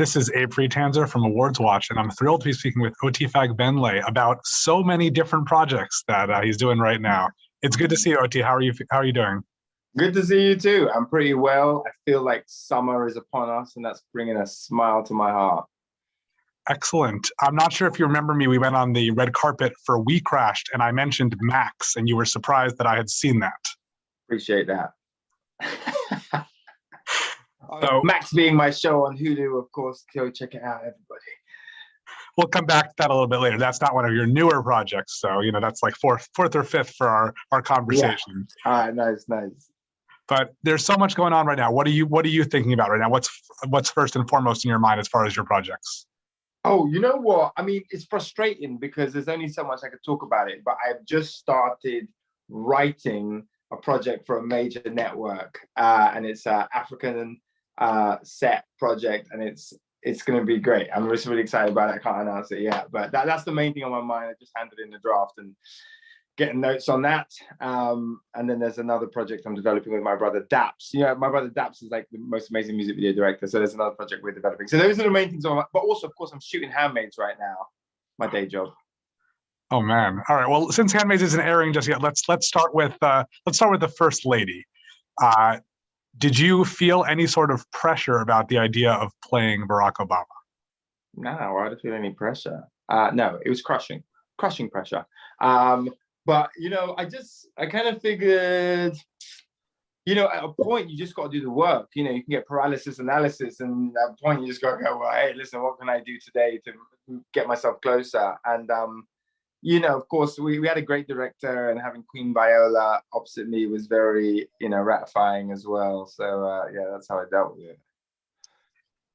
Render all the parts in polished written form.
This is Abe Tanzer from Awards Watch, and I'm thrilled to be speaking with OT Fagbenle about so many different projects that he's doing right now. It's good to see you, OT. How are you? How are you doing? Good to see you too. I'm pretty well. I feel like summer is upon us, and that's bringing a smile to my heart. Excellent. I'm not sure if you remember me. We went on the red carpet for WeCrashed, and I mentioned Maxxx, and you were surprised that I had seen that. Appreciate that. So, Maxxx being my show on Hulu, of course. Go check it out, everybody. We'll come back to that a little bit later. That's not one of your newer projects, so that's like fourth or fifth for our conversation. Yeah. All right, nice. But there's so much going on right now. What are you thinking about right now? What's first and foremost in your mind as far as your projects? Oh, you know what? I mean, it's frustrating because there's only so much I could talk about it, but I've just started writing a project for a major network, and it's an African set project, and it's going to be great. I'm just really excited about it. I can't announce it yet, but that's the main thing on my mind. I just handed in the draft and getting notes on that. And then there's another project I'm developing with my brother Daps. My brother Daps is like the most amazing music video director. So there's another project we're developing. So those are the main things on. But also, of course, I'm shooting Handmaids right now, my day job. Oh man! All right. Well, since Handmaids isn't airing just yet, let's start with the First Lady. Did you feel any sort of pressure about the idea of playing Barack Obama? No, I didn't feel any pressure. No, it was crushing pressure. But I kind of figured, at a point you just got to do the work. You can get paralysis analysis, and at a point you just got to go, well, hey, listen, what can I do today to get myself closer? And of course, we had a great director, and having Queen Viola opposite me was very, ratifying as well. So that's how I dealt with it.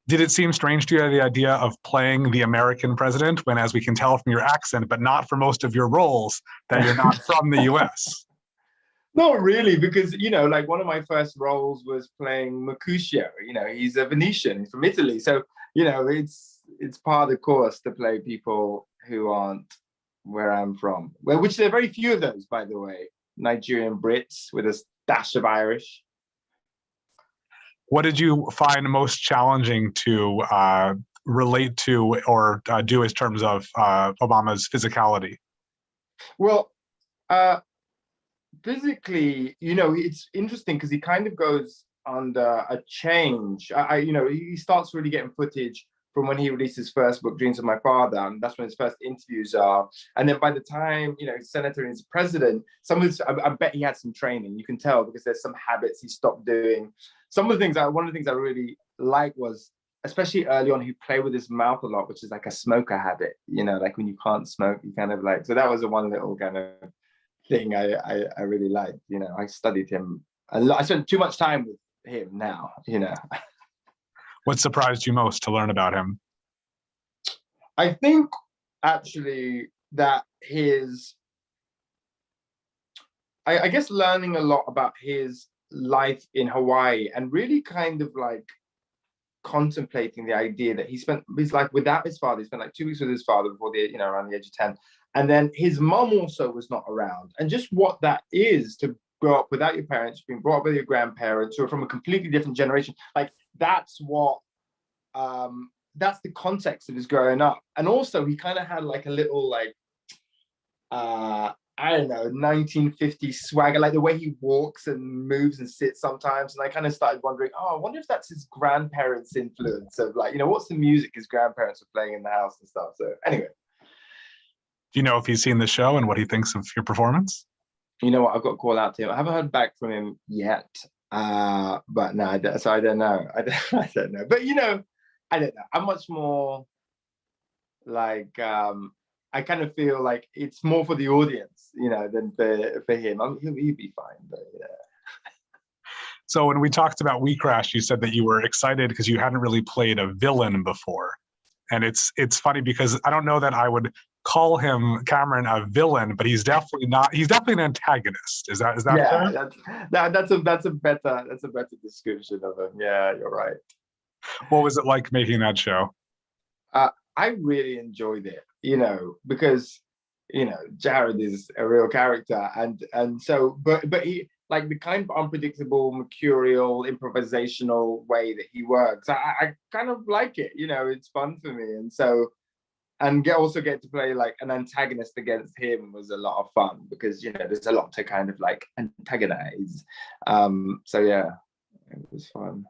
Did it seem strange to you, the idea of playing the American president, when, as we can tell from your accent, but not for most of your roles, that you're not from the US? Not really, because, like one of my first roles was playing Mercutio. He's a Venetian, he's from Italy. So, it's part of the course to play people who aren't where I'm from. Well, which there are very few of those, by the way. Nigerian Brits with a dash of Irish. What did you find most challenging to relate to or do in terms of Obama's physicality? Well, physically, it's interesting because he kind of goes under a change. He starts really getting footage from when he released his first book, Dreams of My Father, and that's when his first interviews are. And then by the time, he's senator and he's president, I bet he had some training. You can tell because there's some habits he stopped doing. One of the things I really like was, especially early on, he played with his mouth a lot, which is like a smoker habit, like when you can't smoke, you kind of like, so that was the one little kind of thing I really liked. I studied him a lot. I spent too much time with him now, What surprised you most to learn about him? I think actually that I guess learning a lot about his life in Hawaii and really kind of like contemplating the idea that he spent his life without his father. He spent like 2 weeks with his father before around the age of 10. And then his mom also was not around. And just what that is to grow up without your parents, being brought up with your grandparents who are from a completely different generation. Like that's the context of his growing up. And also he kind of had like a little like, I don't know, 1950s swagger, like the way he walks and moves and sits sometimes. And I kind of started wondering, I wonder if that's his grandparents' influence of like, what's the music his grandparents were playing in the house and stuff. So anyway. Do you know if he's seen the show and what he thinks of your performance? You know what? I've got to call out to him. I haven't heard back from him yet. But no, so I don't know. I don't know. But, I don't know. I'm much more like, I kind of feel like it's more for the audience, than for him. He'll be fine, but yeah. So when we talked about WeCrashed, you said that you were excited because you hadn't really played a villain before. And it's funny because I don't know that I would call him, Cameron, a villain, but he's definitely not. He's definitely an antagonist. Is that fair? That's a better description of him. Yeah, you're right. What was it like making that show? I really enjoyed it, because Jared is a real character, and so but like the kind of unpredictable, mercurial, improvisational way that he works. I kind of like it. You know, it's fun for me, and so also get to play like an antagonist against him was a lot of fun because you know there's a lot to kind of like antagonize. So yeah, it was fun.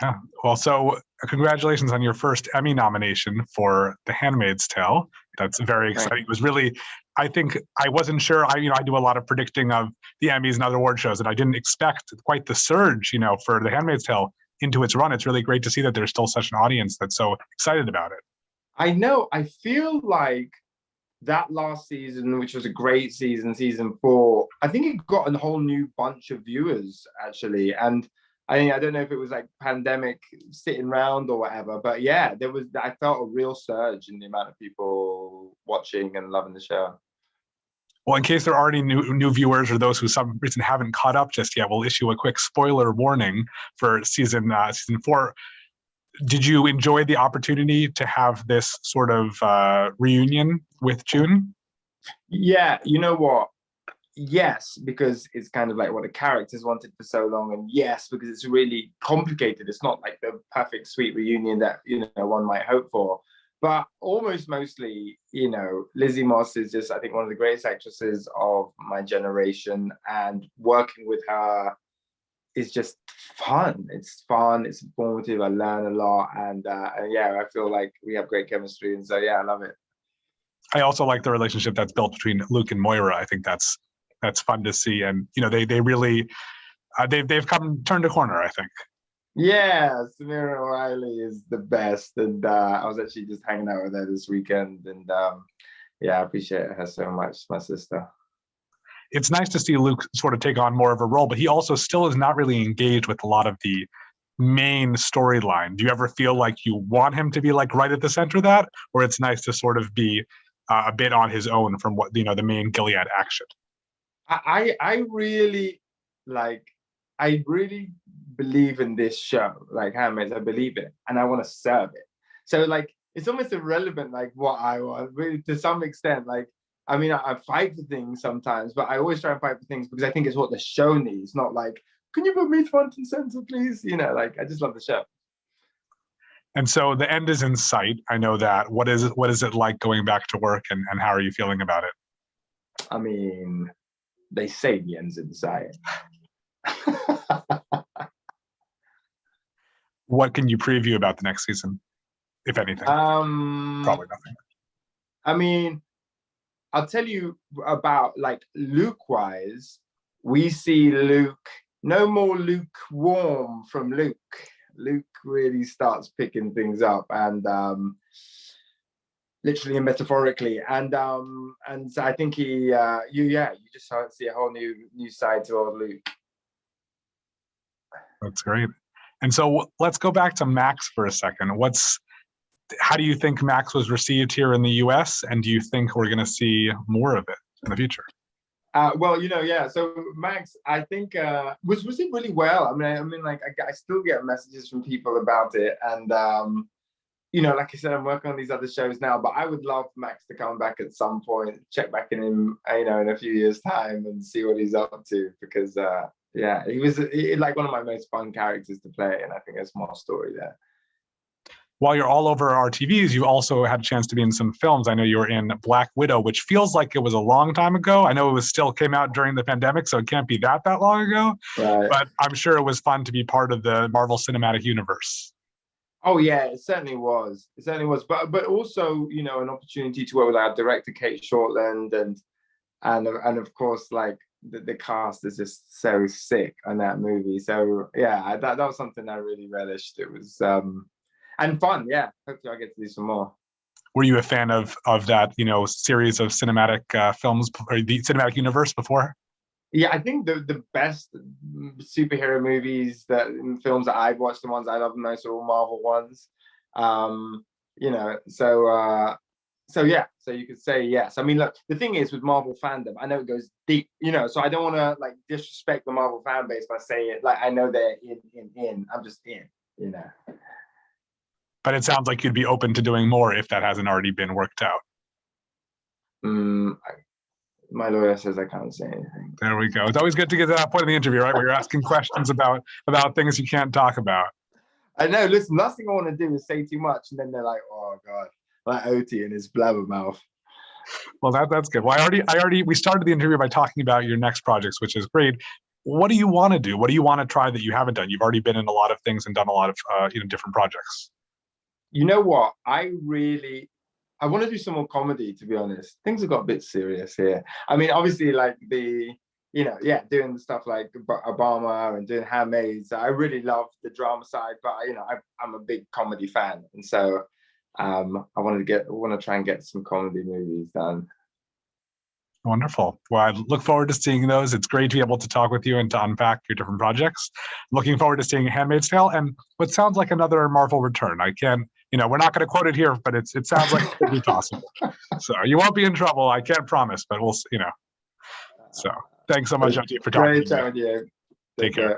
Yeah. Well, so congratulations on your first Emmy nomination for The Handmaid's Tale. That's very exciting. It was really, I think I wasn't sure. I do a lot of predicting of the Emmys and other award shows, and I didn't expect quite the surge, for The Handmaid's Tale into its run. It's really great to see that there's still such an audience that's so excited about it. I know. I feel like that last season, which was a great season, season 4, I think it got a whole new bunch of viewers actually. And I don't know if it was like pandemic sitting around or whatever, but yeah, I felt a real surge in the amount of people watching and loving the show. Well, in case there are any new viewers or those who some reason haven't caught up just yet, we'll issue a quick spoiler warning for season 4. Did you enjoy the opportunity to have this sort of reunion with June? Yeah, you know what? Yes, because it's kind of like what the characters wanted for so long, and yes, because it's really complicated. It's not like the perfect sweet reunion that one might hope for. But almost mostly, Lizzie Moss is just, I think, one of the greatest actresses of my generation, and working with her is just fun. It's fun, it's informative, I learn a lot, and yeah, I feel like we have great chemistry, and so yeah, I love it. I also like the relationship that's built between Luke and Moira. I think that's fun to see, and they really they've turned a corner, I think. Yeah, Samira O'Reilly is the best, and I was actually just hanging out with her this weekend, and yeah, I appreciate her so much, my sister. It's nice to see Luke sort of take on more of a role, but he also still is not really engaged with a lot of the main storyline. Do you ever feel like you want him to be like right at the center of that, or it's nice to sort of be a bit on his own from what the main Gilead action? I really believe in this show, like Handmaids. I believe it, and I want to serve it. So like, it's almost irrelevant, like what I want, really, to some extent. Like, I mean, I fight for things sometimes, but I always try and fight for things because I think it's what the show needs. Not like, can you put me front and center, please? Like, I just love the show. And so the end is in sight. I know that. What is it like going back to work, and how are you feeling about it? I mean, they say the end's in sight. What can you preview about the next season, if anything? Probably nothing. I mean, I'll tell you about, like, Luke-wise, we see Luke, no more lukewarm from Luke. Luke really starts picking things up, and literally and metaphorically, and so I think you just see a whole new side to old Luke. That's great. And so let's go back to Maxxx for a second. How do you think Maxxx was received here in the US, and do you think we're going to see more of it in the future? Well, yeah. So Maxxx, I think, was received really well. I mean, like I still get messages from people about it, and like I said, I'm working on these other shows now. But I would love Maxxx to come back at some point, check back in him, in a few years' time, and see what he's up to. Because yeah, he was like one of my most fun characters to play, and I think there's more story there. While you're all over our TVs, you also had a chance to be in some films. I know you were in Black Widow, which feels like it was a long time ago. I know it still came out during the pandemic, so it can't be that long ago. Right. But I'm sure it was fun to be part of the Marvel Cinematic Universe. Oh yeah, it certainly was. It certainly was. But also, an opportunity to work with our director Kate Shortland, and of course, like the cast is just so sick on that movie. So yeah, that was something I really relished. It was and fun. Yeah, hopefully I get to do some more. Were you a fan of that series of cinematic films, or the cinematic universe before? Yeah, I think the best superhero movies films that I've watched, the ones I love the most, are all Marvel ones. So yeah, so you could say yes. I mean, look, the thing is with Marvel fandom, I know it goes deep, so I don't want to like disrespect the Marvel fan base by saying it like I know they're in. I'm just in. But it sounds like you'd be open to doing more if that hasn't already been worked out. My lawyer says I can't say anything. There we go. It's always good to get to that point in the interview, right, where you're asking questions about things you can't talk about. I know. Listen, last thing I want to do is say too much, and then they're like, "Oh God," like Oti and his blabbermouth. Well, that's good. Well, we started the interview by talking about your next projects, which is great. What do you want to do? What do you want to try that you haven't done? You've already been in a lot of things and done a lot of different projects. You know what? I want to do some more comedy, to be honest. Things have got a bit serious here. I mean, obviously, like doing the stuff like Obama and doing Handmaids. I really love the drama side, but I'm a big comedy fan, and so I want to try and get some comedy movies done. Wonderful. Well, I look forward to seeing those. It's great to be able to talk with you and to unpack your different projects. Looking forward to seeing Handmaid's Tale and what sounds like another Marvel return. I can't, we're not going to quote it here, but it sounds like it could be possible. So you won't be in trouble. I can't promise, but we'll, So thanks so much, Oti, for talking. Great chatting with you. Take care.